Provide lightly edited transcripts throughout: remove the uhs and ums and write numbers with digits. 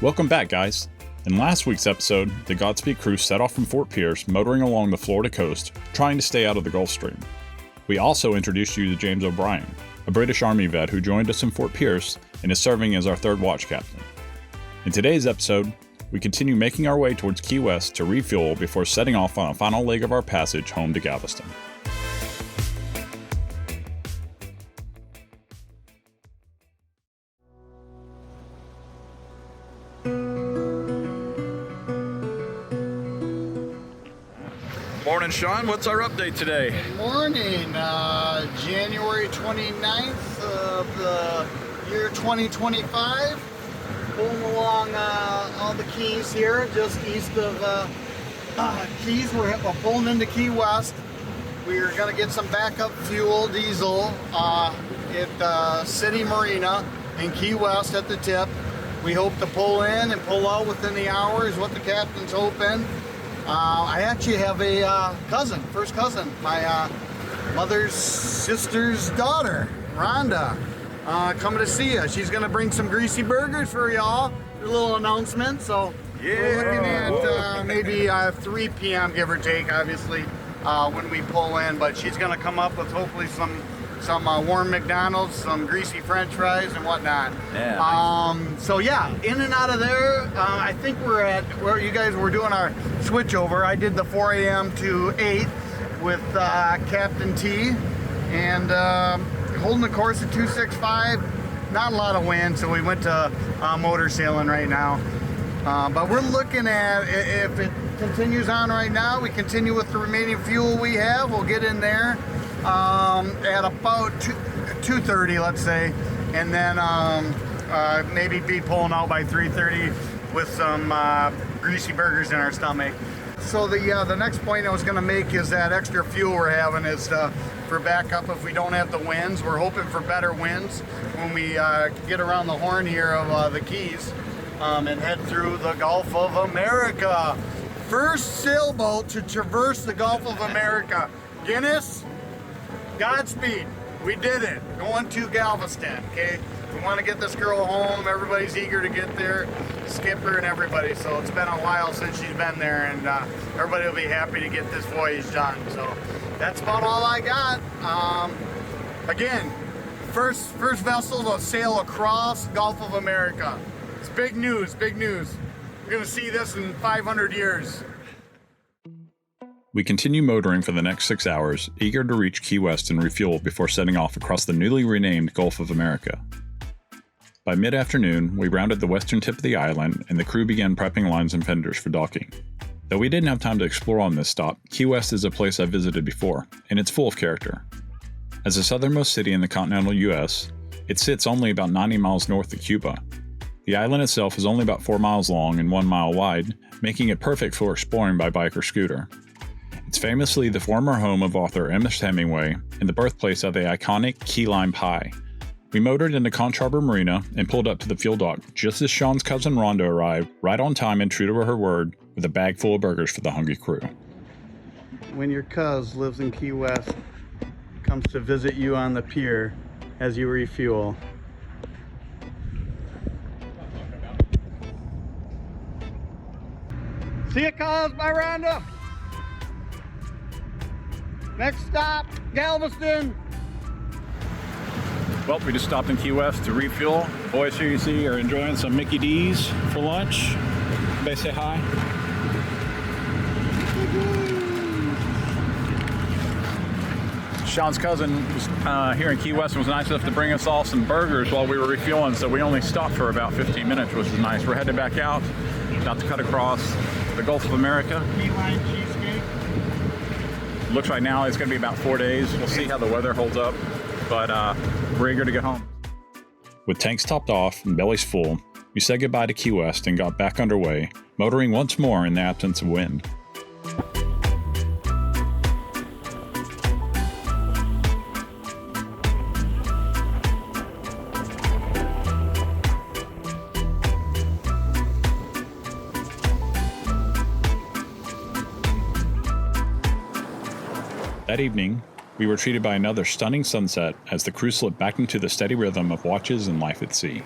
Welcome back, guys. In last week's episode, the Godspeed crew set off from Fort Pierce, motoring along the Florida coast, trying to stay out of the Gulf Stream. We also introduced you to James O'Brien, a British Army vet who joined us in Fort Pierce and is serving as our third watch captain. In today's episode, we continue making our way towards Key West to refuel before setting off on a final leg of our passage home to Galveston. Morning, Shawn. What's our update today? Good morning. January 29th of the year 2025. Pulling along all the keys here, just east of Keys. We're pulling into Key West. We're going to get some backup fuel, diesel, at City Marina in Key West at the tip. We hope to pull in and pull out within the hour is what the captain's hoping. I actually have a first cousin, my mother's sister's daughter, Rhonda, coming to see us. She's going to bring some greasy burgers for y'all, a little announcement. So we're looking at maybe 3 p.m. give or take, obviously, when we pull in. But she's going to come up with hopefully some warm McDonald's, some greasy French fries and whatnot. Yeah. So yeah, in and out of there. I think we're at where you guys were doing our switch over. I did the 4 a.m. to 8 with Captain T, and holding the course at 265. Not a lot of wind, so we went to motor sailing right now. But we're looking at, if it continues on right now, we continue with the remaining fuel we have. We'll get in there at about 2:30, let's say, and then maybe be pulling out by 3:30 with some greasy burgers in our stomach. So the next point I was going to make is that extra fuel we're having is for backup if we don't have the winds. We're hoping for better winds when we get around the horn here of the Keys and head through the Gulf of America. First sailboat to traverse the Gulf of America. Guinness, Godspeed. We did it. Going to Galveston, okay? We want to get this girl home. Everybody's eager to get there. Skipper and everybody. So it's been a while since she's been there, and everybody will be happy to get this voyage done. So that's about all I got. Again, first vessel to sail across Gulf of America. It's big news, big news. We're going to see this in 500 years. We continue motoring for the next 6 hours, eager to reach Key West and refuel before setting off across the newly renamed Gulf of America. By mid-afternoon, we rounded the western tip of the island, and the crew began prepping lines and fenders for docking. Though we didn't have time to explore on this stop, Key West is a place I've visited before, and it's full of character. As the southernmost city in the continental US, it sits only about 90 miles north of Cuba. The island itself is only about 4 miles long and 1 mile wide, making it perfect for exploring by bike or scooter. It's famously the former home of author Ernest Hemingway and the birthplace of the iconic key lime pie. We motored into Conch Harbor Marina and pulled up to the fuel dock just as Shawn's cousin Rhonda arrived, right on time and true to her word, with a bag full of burgers for the hungry crew. When your cuz lives in Key West, comes to visit you on the pier as you refuel. See ya, cuz. Bye, Rhonda. Next stop, Galveston. Well, we just stopped in Key West to refuel. Boys here you see are enjoying some Mickey D's for lunch. Everybody say hi. Shawn's cousin was here in Key West and was nice enough to bring us all some burgers while we were refueling, so we only stopped for about 15 minutes, which is nice. We're headed back out, about to cut across the Gulf of America. Key lime cheesecake. Looks right now it's going to be about 4 days. We'll see how the weather holds up, but we're eager to get home. With tanks topped off and bellies full, we said goodbye to Key West and got back underway, motoring once more in the absence of wind. That evening, we were treated by another stunning sunset as the crew slipped back into the steady rhythm of watches and life at sea.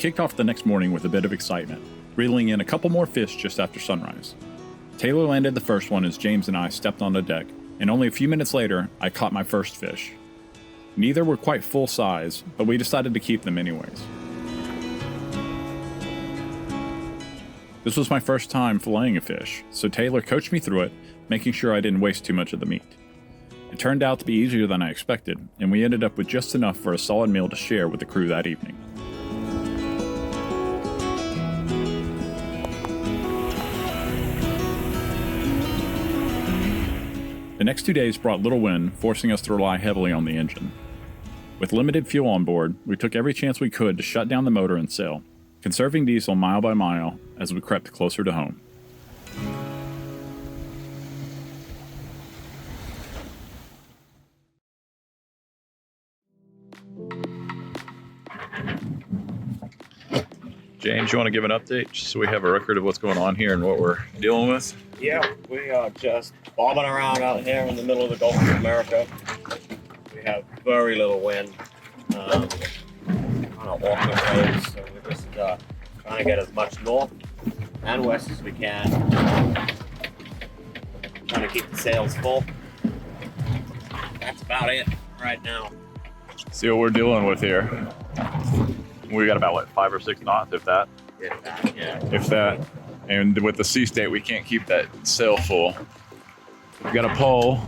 kicked off the next morning with a bit of excitement, reeling in a couple more fish just after sunrise. Taylor landed the first one as James and I stepped on the deck, and only a few minutes later, I caught my first fish. Neither were quite full size, but we decided to keep them anyways. This was my first time filleting a fish, so Taylor coached me through it, making sure I didn't waste too much of the meat. It turned out to be easier than I expected, and we ended up with just enough for a solid meal to share with the crew that evening. The next 2 days brought little wind, forcing us to rely heavily on the engine. With limited fuel on board, we took every chance we could to shut down the motor and sail, conserving diesel mile by mile as we crept closer to home. James, you want to give an update just so we have a record of what's going on here and what we're dealing with? Yeah, we are just bobbing around out here in the middle of the Gulf of America. We have very little wind. Kind of awkward waves, so we're just trying to get as much north and west as we can. Trying to keep the sails full. That's about it right now. See what we're dealing with here. We got about, 5 or 6 knots, if that. If that. And with the sea state, we can't keep that sail full. We got a pull.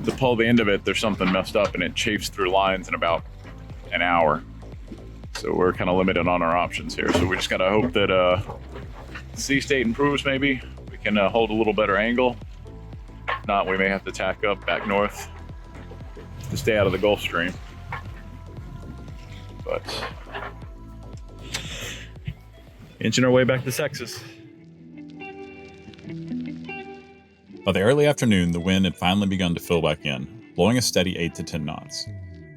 To pull the end of it, there's something messed up and it chafes through lines in about an hour. So we're kind of limited on our options here. So we just got to hope that the sea state improves maybe. We can hold a little better angle. If not, we may have to tack up back north to stay out of the Gulf Stream. But inching our way back to Texas. By the early afternoon, the wind had finally begun to fill back in, blowing a steady 8 to 10 knots.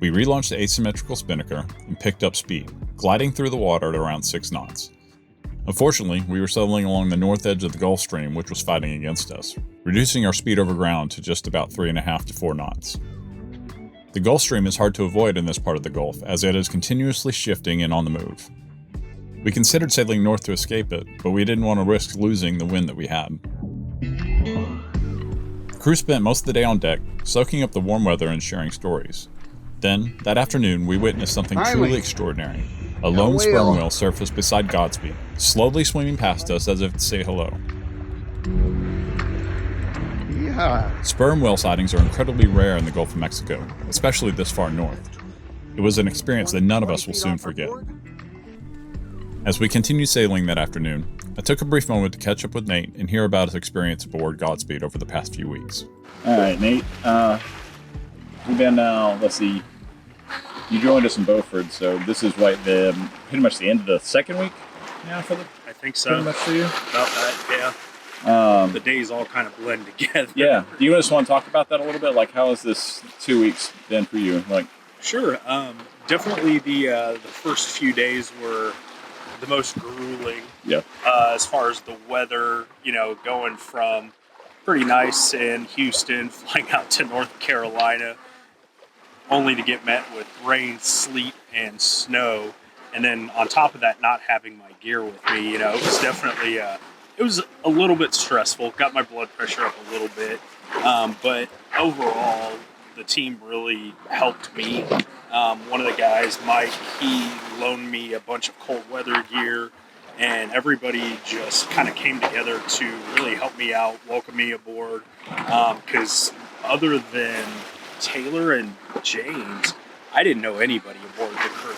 We relaunched the asymmetrical spinnaker and picked up speed, gliding through the water at around 6 knots. Unfortunately, we were settling along the north edge of the Gulf Stream, which was fighting against us, reducing our speed over ground to just about 3.5 to 4 knots. The Gulf Stream is hard to avoid in this part of the Gulf, as it is continuously shifting and on the move. We considered sailing north to escape it, but we didn't want to risk losing the wind that we had. The crew spent most of the day on deck, soaking up the warm weather and sharing stories. Then, that afternoon, we witnessed something truly extraordinary. A lone sperm whale surfaced beside Godspeed, slowly swimming past us as if to say hello. Yeah. Sperm whale sightings are incredibly rare in the Gulf of Mexico, especially this far north. It was an experience that none of us will soon forget. As we continued sailing that afternoon, I took a brief moment to catch up with Nate and hear about his experience aboard Godspeed over the past few weeks. All right, Nate. We've been let's see. You joined us in Beaufort, so this is pretty much the end of the second week now for the. I think so. Pretty much for you. About that, yeah. The days all kind of blend together. Yeah. Do you just want to talk about that a little bit? Like, how has this 2 weeks been for you? Sure. Definitely the first few days were the most grueling. Yeah. As far as the weather, going from pretty nice in Houston, flying out to North Carolina, only to get met with rain, sleet, and snow. And then on top of that, not having my gear with me, it was definitely, it was a little bit stressful. Got my blood pressure up a little bit. But overall, the team really helped me. One of the guys, Mike, he loaned me a bunch of cold weather gear, and everybody just kind of came together to really help me out, welcome me aboard. Because other than Taylor and James, I didn't know anybody aboard the crew.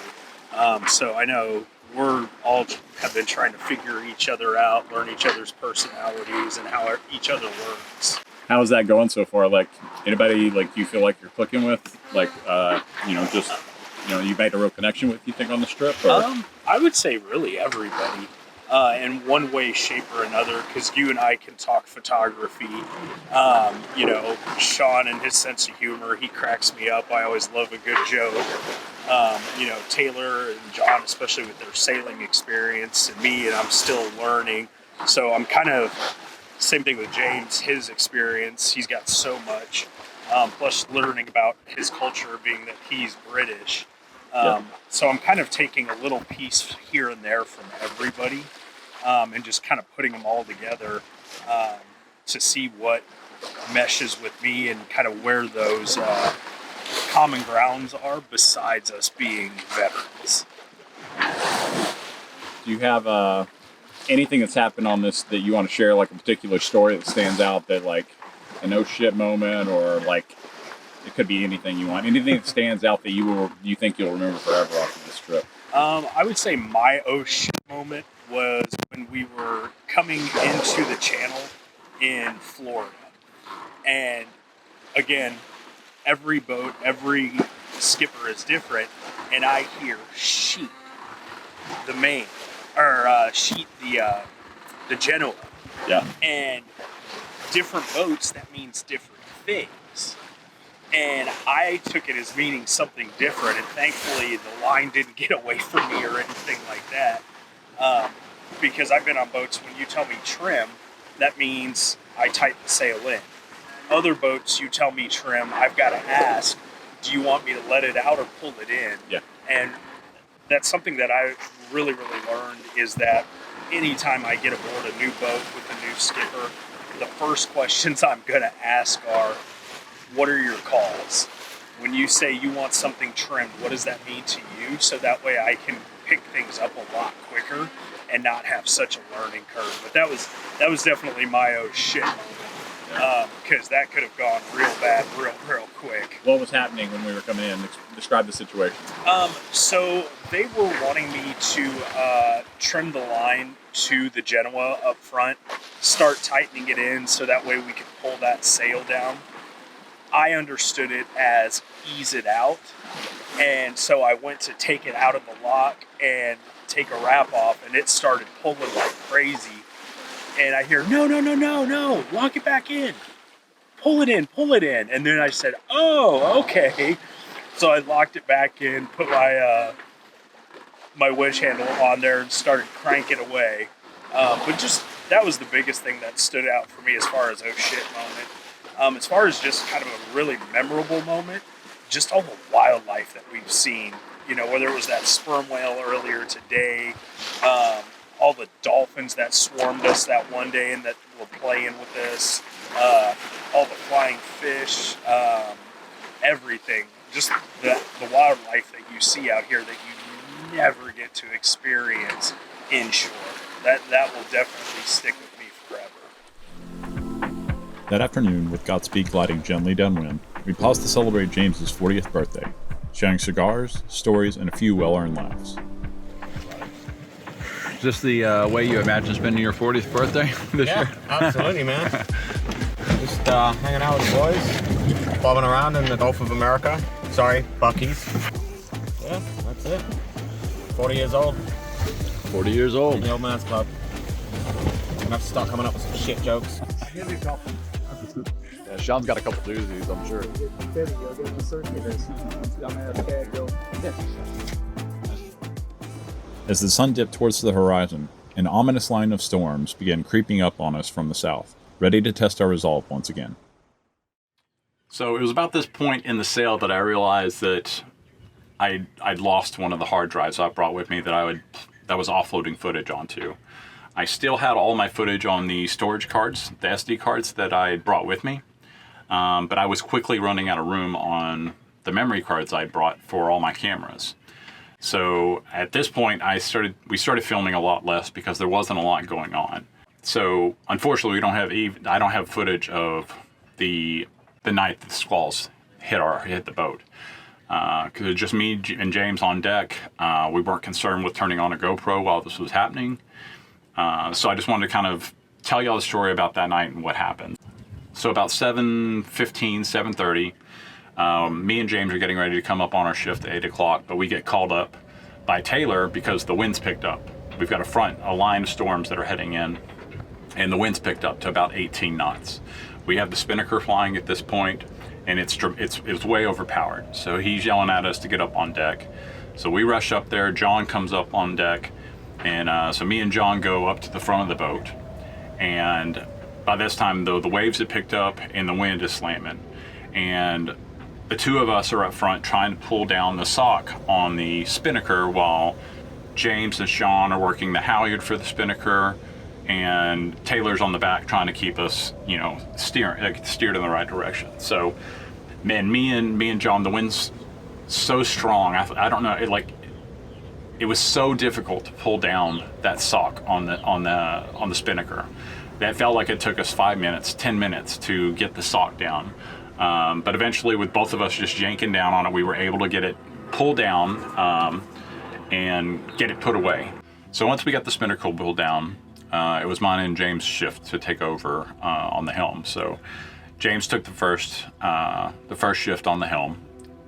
So I know we're all have been trying to figure each other out, learn each other's personalities and how each other works. How's that going so far? Anybody you feel like you're clicking with? You made a real connection with, you think, on the strip? Or? I would say really everybody. In one way, shape, or another, because you and I can talk photography. Shawn and his sense of humor, he cracks me up. I always love a good joke. Taylor and John, especially with their sailing experience, and me, and I'm still learning. So I'm kind of, same thing with James, his experience, he's got so much. Plus learning about his culture, being that he's British. So I'm kind of taking a little piece here and there from everybody, and just kind of putting them all together to see what meshes with me and kind of where those common grounds are besides us being veterans. Do you have anything that's happened on this that you want to share, like a particular story that stands out, that like an oh shit moment, or like it could be anything you want, anything that stands out that you think you'll remember forever off of this trip? I would say my oh shit moment was when we were coming into the channel in Florida. And again, every boat, every skipper is different, and I hear sheet the main, or sheet the Genoa. Yeah. And different boats, that means different things. And I took it as meaning something different, and thankfully the line didn't get away from me or anything like that. Because I've been on boats, when you tell me trim, that means I tighten the sail in. Other boats, you tell me trim, I've got to ask, do you want me to let it out or pull it in? Yeah. And that's something that I really learned, is that anytime I get aboard a new boat with a new skipper, the first questions I'm going to ask are, what are your calls? When you say you want something trimmed, what does that mean to you? So that way I can pick things up a lot quicker and not have such a learning curve. But that was definitely my oh shit moment, because that could have gone real bad real quick. What was happening when we were coming in? Describe the situation. So they were wanting me to trim the line to the Genoa up front, start tightening it in so that way we could pull that sail down. I understood it as ease it out, and so I went to take it out of the lock and take a wrap off, and it started pulling like crazy. And I hear, no, lock it back in. Pull it in. And then I said, oh, okay. So I locked it back in, put my my wedge handle on there and started cranking away. But just, that was the biggest thing that stood out for me as far as oh shit moment. As far as just kind of a really memorable moment, just all the wildlife that we've seen, you know, whether it was that sperm whale earlier today, all the dolphins that swarmed us that one day and that were playing with us, all the flying fish, everything, just the wildlife that you see out here that you never get to experience inshore. That will definitely stick with me forever. That afternoon, with Godspeed gliding gently downwind, we paused to celebrate James's 40th birthday, sharing cigars, stories, and a few well-earned laughs. Is this the way you imagine spending your 40th birthday this year? Absolutely, man. Just hanging out with the boys, bobbing around in the Gulf of America. Sorry, Buc-ee's. Yeah, that's it. 40 years old. 40 years old. In the old man's club. I'm gonna have to start coming up with some shit jokes. Yeah, Shawn's got a couple doozies, I'm sure. As the sun dipped towards the horizon, an ominous line of storms began creeping up on us from the south, ready to test our resolve once again. So it was about this point in the sail that I realized that I'd lost one of the hard drives I brought with me that was offloading footage onto. I still had all my footage on the storage cards, the SD cards that I brought with me, but I was quickly running out of room on the memory cards I brought for all my cameras. So at this point, we started filming a lot less because there wasn't a lot going on. So unfortunately, I don't have footage of the night that the squalls hit the boat. Because it was just me and James on deck. We weren't concerned with turning on a GoPro while this was happening. So I just wanted to kind of tell y'all the story about that night and what happened. So about 7:15, 7:30, me and James are getting ready to come up on our shift at 8 o'clock, but we get called up by Taylor because the wind's picked up. We've got a line of storms that are heading in, and the wind's picked up to about 18 knots. We have the spinnaker flying at this point, and it's way overpowered. So he's yelling at us to get up on deck. So we rush up there. John comes up on deck, and so me and John go up to the front of the boat. And by this time, though, the waves had picked up and the wind is slamming. And the two of us are up front trying to pull down the sock on the spinnaker while James and Shawn are working the halyard for the spinnaker, and Taylor's on the back trying to keep us, steered in the right direction. So, man, me and John, the wind's so strong. I don't know. It was so difficult to pull down that sock on the spinnaker. That felt like it took us 5 minutes, 10 minutes to get the sock down. But eventually, with both of us just yanking down on it, we were able to get it pulled down and get it put away. So once we got the spinnaker pulled down, it was mine and James' shift to take over on the helm. So James took the first shift on the helm,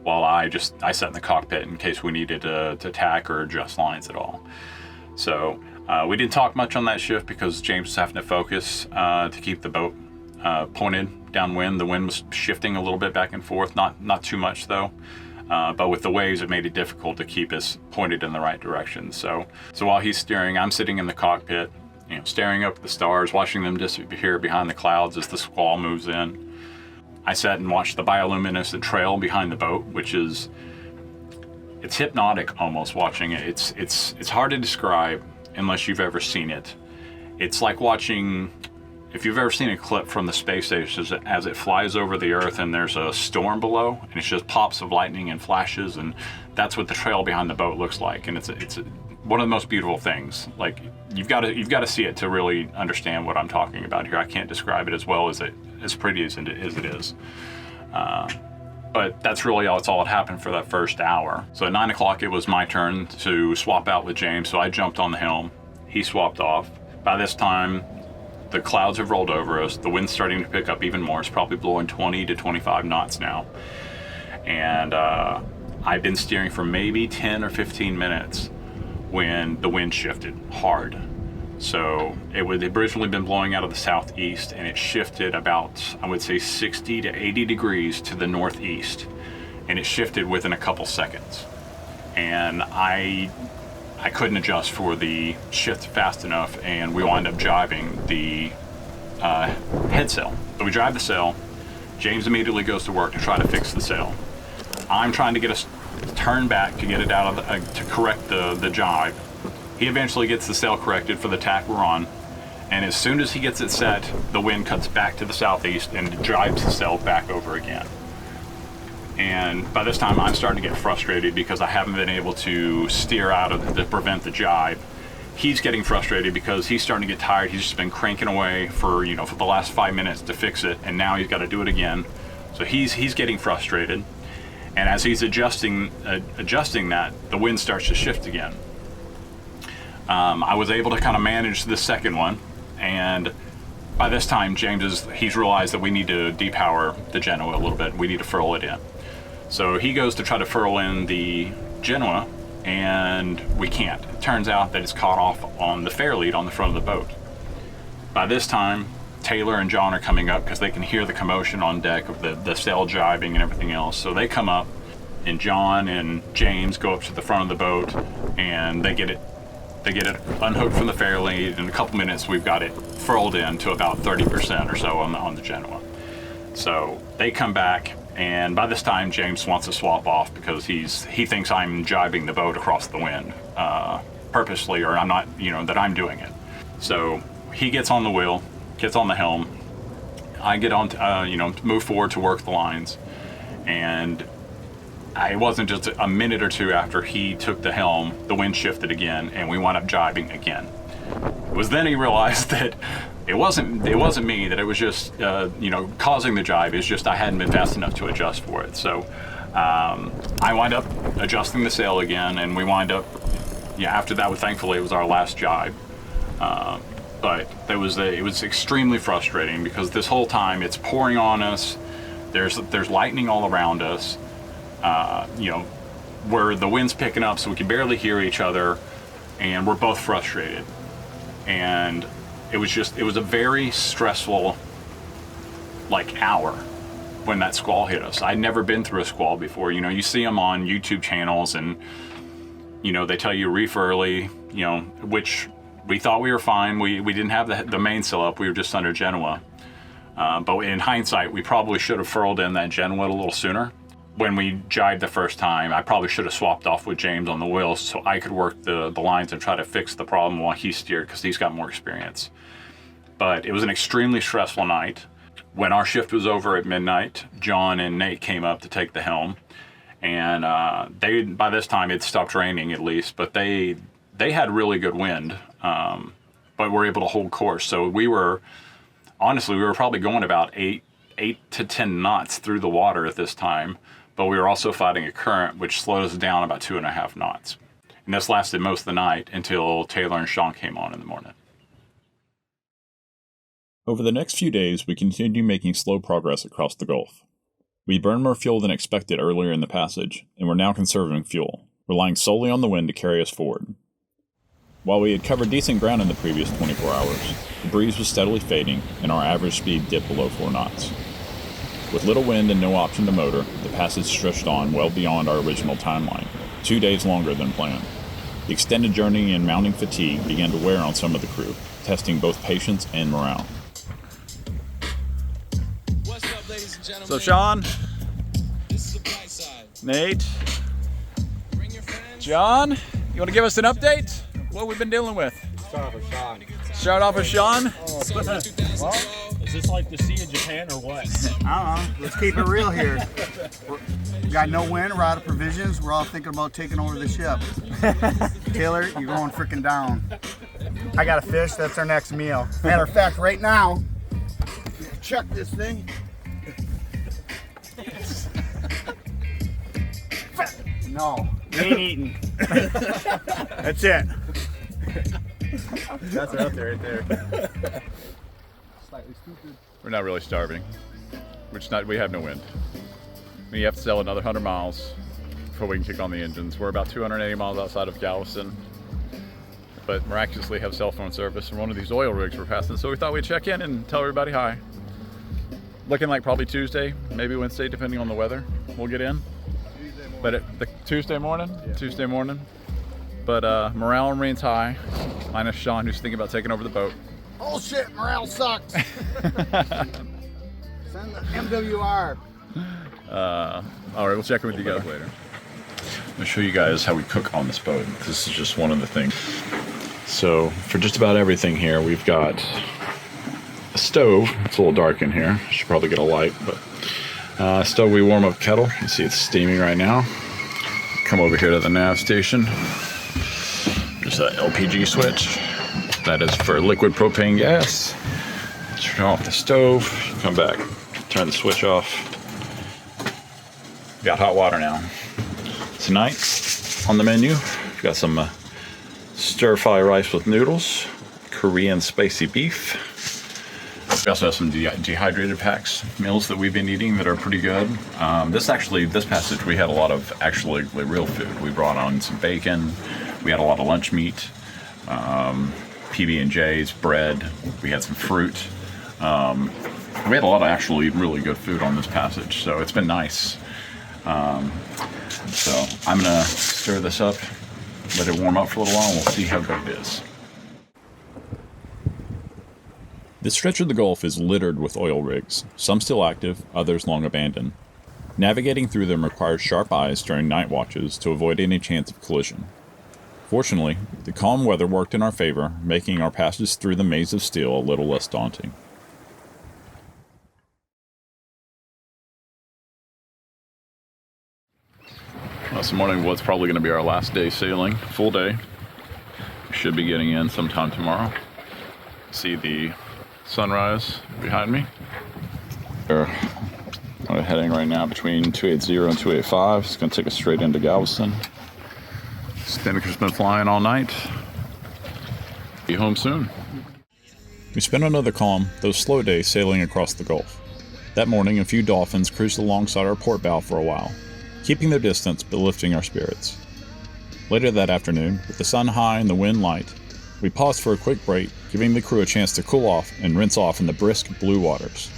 while I sat in the cockpit in case we needed to tack or adjust lines at all. So we didn't talk much on that shift because James was having to focus to keep the boat pointed downwind. The wind was shifting a little bit back and forth, not too much though. But with the waves, it made it difficult to keep us pointed in the right direction. So while he's steering, I'm sitting in the cockpit, staring up at the stars, watching them disappear behind the clouds as the squall moves in. I sat and watched the bioluminescent trail behind the boat, which it's hypnotic almost watching it. It's hard to describe unless you've ever seen it. It's like watching, if you've ever seen a clip from the space station as it flies over the Earth and there's a storm below, and it's just pops of lightning and flashes, and that's what the trail behind the boat looks like. And it's one of the most beautiful things. Like, you've got to see it to really understand what I'm talking about here. I can't describe it as well as pretty as it is. But that's really all that happened for that first hour. So at 9 o'clock, it was my turn to swap out with James. So I jumped on the helm. He swapped off. By this time, the clouds have rolled over us. The wind's starting to pick up even more. It's probably blowing 20 to 25 knots now. And I've been steering for maybe 10 or 15 minutes when the wind shifted hard. So it had originally been blowing out of the southeast, and it shifted about, I would say, 60 to 80 degrees to the northeast, and it shifted within a couple seconds. And I couldn't adjust for the shift fast enough, and we wound up jibing the head sail. So we drive the sail. James immediately goes to work to try to fix the sail. I'm trying to get us turned back to get it out of to correct the jibe. He eventually gets the sail corrected for the tack we're on, and as soon as he gets it set, the wind cuts back to the southeast and jibes the sail back over again. And by this time, I'm starting to get frustrated because I haven't been able to steer out of to prevent the jibe. He's getting frustrated because he's starting to get tired. He's just been cranking away for the last 5 minutes to fix it, and now he's got to do it again. So he's getting frustrated, and as he's adjusting that, the wind starts to shift again. I was able to kind of manage the second one, and by this time, he's realized that we need to depower the Genoa a little bit. We need to furl it in. So he goes to try to furl in the Genoa, and we can't. It turns out that it's caught off on the fairlead on the front of the boat. By this time, Taylor and John are coming up because they can hear the commotion on deck of the sail jibing and everything else. So they come up, and John and James go up to the front of the boat, and they get it unhooked from the fairlead. In a couple minutes, we've got it furled in to about 30% or so on the Genoa. So they come back, and by this time, James wants to swap off because he thinks I'm jibing the boat across the wind purposely, or I'm not, that I'm doing it. So he gets on the wheel, gets on the helm. I get on, move forward to work the lines, and it wasn't just a minute or two after he took the helm, the wind shifted again, and we wound up jibing again. It was then he realized that it wasn't me, that it was just causing the jibe. It's just I hadn't been fast enough to adjust for it. So I wind up adjusting the sail again, and we wind up after that. Thankfully, it was our last jibe. But it was extremely frustrating because this whole time it's pouring on us. There's lightning all around us. Where the wind's picking up, so we can barely hear each other, and we're both frustrated. And it was a very stressful hour when that squall hit us. I'd never been through a squall before. You see them on YouTube channels, and they tell you reef early, which we thought we were fine. We didn't have the mainsail up. We were just under Genoa. But in hindsight, we probably should have furled in that Genoa a little sooner. when we jibed the first time, I probably should have swapped off with James on the wheels so I could work the lines and try to fix the problem while he steered, because he's got more experience. But it was an extremely stressful night. When our shift was over at midnight, John and Nate came up to take the helm, and by this time it stopped raining at least, but they had really good wind, but were able to hold course. So we were probably going about 8 to 10 knots through the water at this time, but we were also fighting a current which slowed us down about 2.5 knots. And this lasted most of the night until Taylor and Shawn came on in the morning. Over the next few days, we continued making slow progress across the Gulf. We burned more fuel than expected earlier in the passage, and were now conserving fuel, relying solely on the wind to carry us forward. While we had covered decent ground in the previous 24 hours, the breeze was steadily fading, and our average speed dipped below 4 knots. With little wind and no option to motor, the passage stretched on well beyond our original timeline, 2 days longer than planned. The extended journey and mounting fatigue began to wear on some of the crew, testing both patience and morale. So Shawn, Nate, John, you want to give us an update? What we've been dealing with? Start off with Shawn. Is this like the Sea of Japan or what? I don't know. Let's keep it real here. We got no wind. We're out of provisions. We're all thinking about taking over the ship. Taylor, you're going freaking down. I got a fish. That's our next meal. Matter of fact, right now, check this thing. No, we ain't eating. That's it. That's it up there, right there. Slightly stupid. We're not really starving. We have no wind. We have to sail another 100 miles before we can kick on the engines. We're about 280 miles outside of Galveston, but miraculously have cell phone service from one of these oil rigs we're passing, so we thought we'd check in and tell everybody hi. Looking like probably Tuesday, maybe Wednesday, depending on the weather, we'll get in. But Tuesday morning? Yeah. Tuesday morning. But morale remains high, minus Shawn, who's thinking about taking over the boat. Oh shit, morale sucks. Send the MWR. All right, we'll check in with you guys later. I'll show you guys how we cook on this boat. This is just one of the things. So for just about everything here, we've got a stove. It's a little dark in here. Should probably get a light, but stove, we warm up kettle. You see it's steaming right now. Come over here to the nav station. There's an LPG switch. That is for liquid propane gas. Turn off the stove. Come back. Turn the switch off. Got hot water now. Tonight on the menu, we've got some stir-fry rice with noodles, Korean spicy beef. We also have some dehydrated packs meals that we've been eating that are pretty good. This passage we had a lot of actually real food. We brought on some bacon. We had a lot of lunch meat, PB&Js, bread. We had some fruit. We had a lot of actually really good food on this passage, so it's been nice. So I'm gonna stir this up, let it warm up for a little while, and we'll see how good it is. This stretch of the Gulf is littered with oil rigs, some still active, others long abandoned. Navigating through them requires sharp eyes during night watches to avoid any chance of collision. Fortunately, the calm weather worked in our favor, making our passage through the maze of steel a little less daunting. This morning was probably going to be our last day sailing, full day. We should be getting in sometime tomorrow. See the sunrise behind me. We're heading right now between 280 and 285. It's going to take us straight into Galveston. Spinnaker's been flying all night. Be home soon. We spent another calm, though slow day sailing across the Gulf. That morning, a few dolphins cruised alongside our port bow for a while, keeping their distance but lifting our spirits. Later that afternoon, with the sun high and the wind light, we paused for a quick break, giving the crew a chance to cool off and rinse off in the brisk blue waters.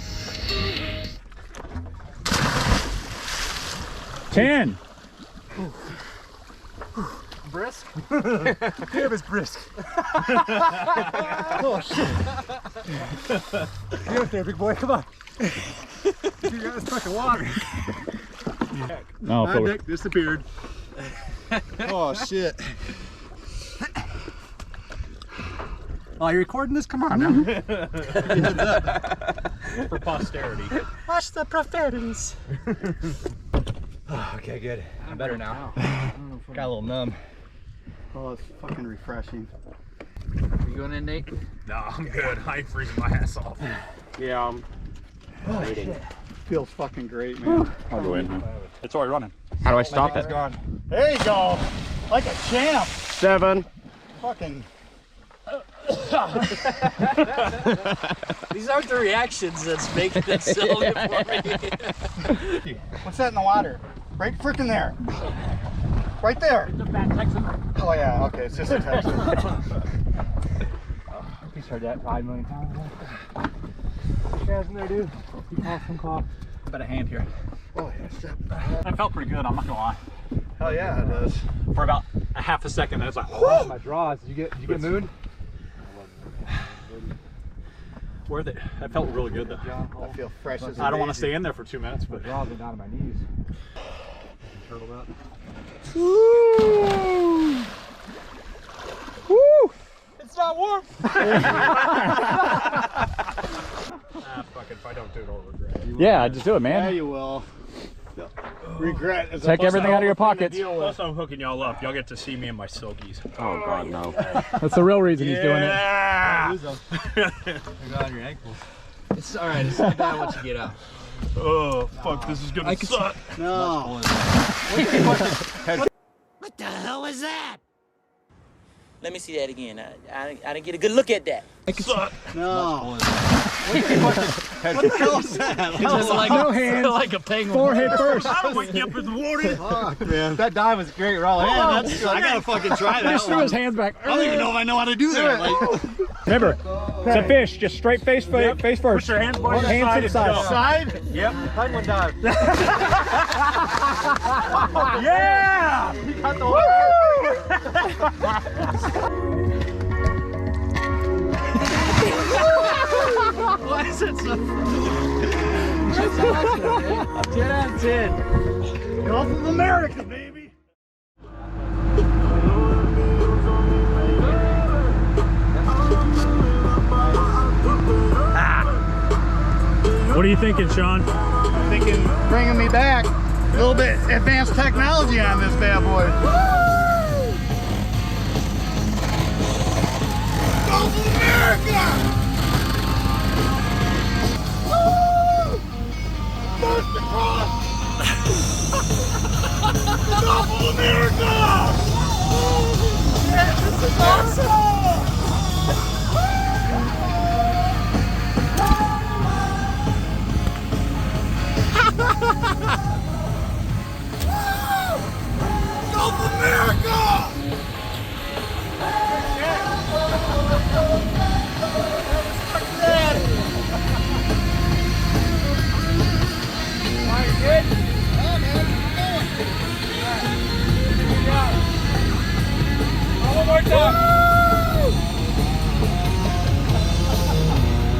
10. Brisk? Damn, it's brisk. Oh shit. Get up there, big boy, come on. You got this fucking water. No, My deck disappeared. Oh shit. Oh, you're recording this? Come on now. For posterity. Watch the profanities. Okay, good. I'm better now. Got a little numb. Oh, it's fucking refreshing. Are you going in, Nate? No, I'm good. I ain't freezing my ass off. Yeah, Feels fucking great, man. I'll go in. It's already running. how do I stop it? There you go. Like a champ. 7. Fucking. These aren't the reactions that's making it so good for me. What's that in the water? Right frickin' there. Right there. The fat Texan. Oh yeah, okay, it's just a Texan. He's heard that 5 million times. What you guys in there, dude? You call. Got a hand here. Oh yeah, step. That felt pretty good, I'm not gonna lie. Hell yeah, it does. For about a half a second, I was like, Oh, my draws. Did you get moon? worth it. That felt really good though. I feel fresh as a I don't want to daisy. stay in there for 2 minutes, but Draws went down to my knees. Turtled up. Woo! Woo! It's not warm. fuck it, if I don't do it, I'll regret it. Yeah, just do it, Yeah, man. you will. Regret is Take everything out of your pockets. Plus, I'm hooking y'all up. Y'all get to see me in my silkies. Oh god, no. That's the real reason he's doing it. Yeah. on your ankles. It's all right. It's not bad once you get out. Oh fuck, this is gonna suck. No. What the hell was that? Let me see that again. I didn't get a good look at that. Suck. No. What the hell is that? Just like no hands. like a penguin. Forehead first. I don't wake you up in the morning. Fuck, man. That dive was great, Raul. Yeah, that's, I gotta fucking try that Just threw one. his hands back. I don't even know if I know how to do that. Like, Remember, it's a fish. Just straight face first. Put your hands by your Hands side to the and side. go. side? Yep. Penguin dive. Yeah! Why is it so? 10 out of 10. Gulf of America, baby. What are you thinking, Shawn? I'm thinking bringing me back. A little bit advanced technology on this bad boy. Gulf of America! Woo! First across! The Gulf of America! Yeah, this is awesome! Gulf of America! One more time.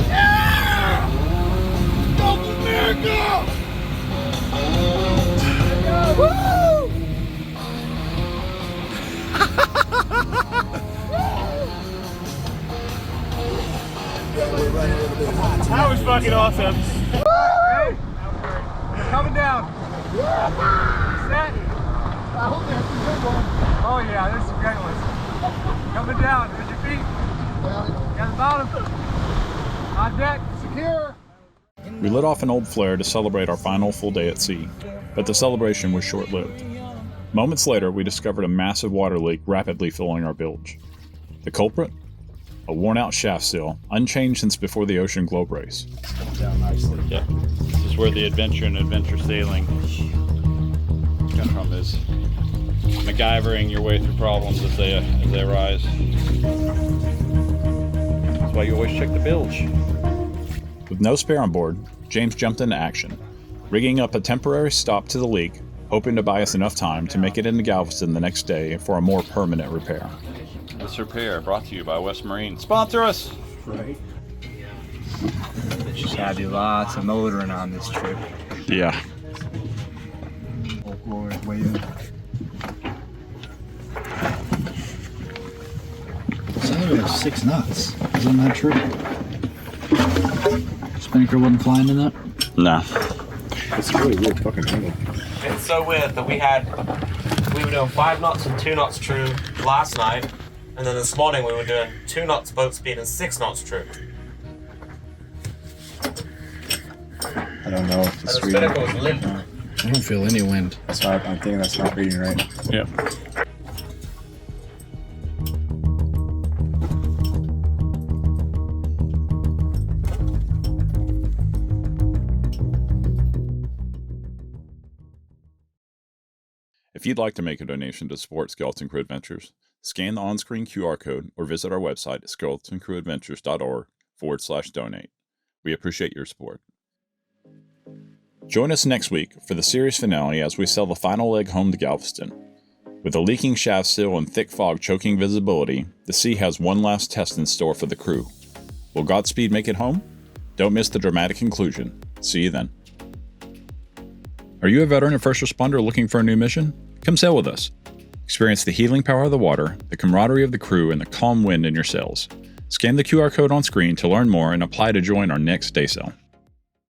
Yeah! Gulf of America! Woo! That was fucking awesome. Hey, coming down. Set. I hope that's a good one. Oh yeah, there's some great ones. Coming down. There's your feet. Got the bottom. On deck. Secure. We lit off an old flare to celebrate our final full day at sea, but the celebration was short-lived. Moments later, we discovered a massive water leak rapidly filling our bilge. The culprit? A worn-out shaft seal, unchanged since before the Ocean Globe race. Yeah, this is where the adventure and adventure sailing come from, is MacGyvering your way through problems as they arise. That's why you always check the bilge. With no spare on board, James jumped into action, rigging up a temporary stop to the leak, hoping to buy us enough time to make it into Galveston the next day for a more permanent repair. This repair brought to you by West Marine. Sponsor us! Right. Just had to do lots of motoring on this trip. Yeah. way in. So I think it was 6 knots. Isn't that true? Spinnaker wasn't flying in that? No. It's a really weird fucking angle. It's so weird that we were doing 5 knots and 2 knots true last night, and then this morning we were doing 2 knots boat speed and 6 knots true. I don't know if And it's the reading. spinnaker was limp. I don't feel any wind. That's why I'm thinking that's not reading right. Yep. If you'd like to make a donation to support Skeleton Crew Adventures, scan the on-screen QR code or visit our website at skeletoncrewsadventures.org/donate. We appreciate your support. Join us next week for the series finale as we sail the final leg home to Galveston. With a leaking shaft sail and thick fog choking visibility, the sea has one last test in store for the crew. Will Godspeed make it home? Don't miss the dramatic conclusion. See you then. Are you a veteran or first responder looking for a new mission? Come sail with us. Experience the healing power of the water, the camaraderie of the crew, and the calm wind in your sails. Scan the QR code on screen to learn more and apply to join our next day sail.